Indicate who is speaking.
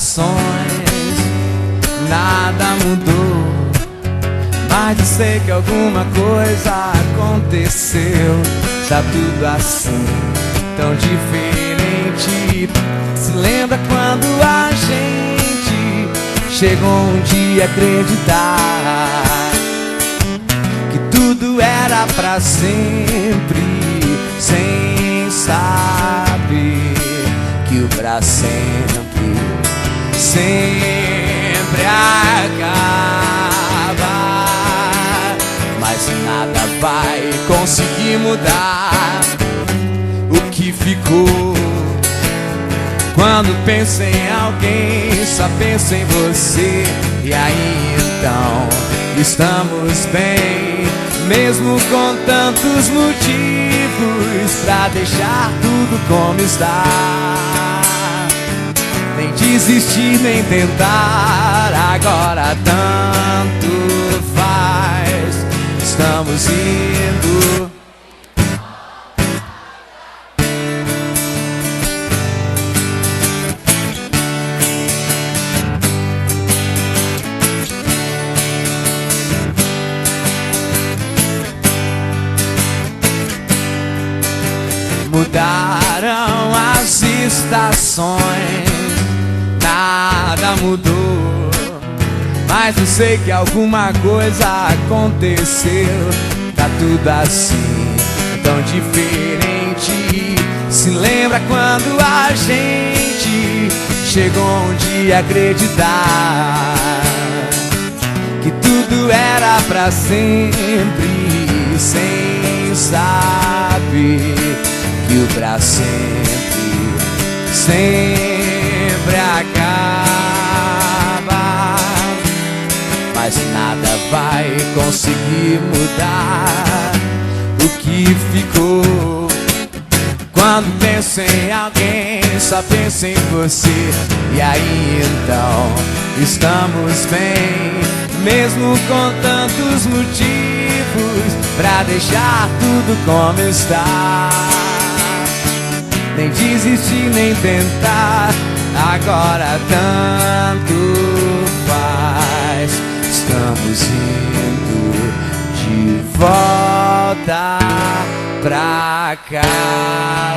Speaker 1: estações, nada mudou, mas eu sei que alguma coisa aconteceu. Tá tudo assim, tão diferente. Se lembra quando a gente chegou um dia a acreditar que tudo era pra sempre, sem saber que o pra sempre sempre acaba. Mas nada vai conseguir mudar o que ficou. Quando penso em alguém, só penso em você. E aí então estamos bem, mesmo com tantos motivos pra deixar tudo como está. Nem desistir, nem tentar, agora tanto faz. Estamos indo. Mudaram as estações, nada mudou, mas eu sei que alguma coisa aconteceu. Tá tudo assim, tão diferente. Se lembra quando a gente chegou um dia a acreditar que tudo era pra sempre, sem saber que o pra sempre sempre acaba. Mas nada vai conseguir mudar o que ficou. Quando penso em alguém, só penso em você. E aí então estamos bem, mesmo com tantos motivos pra deixar tudo como está. Nem desistir, nem tentar, agora tanto faz. Estamos indo de volta pra casa.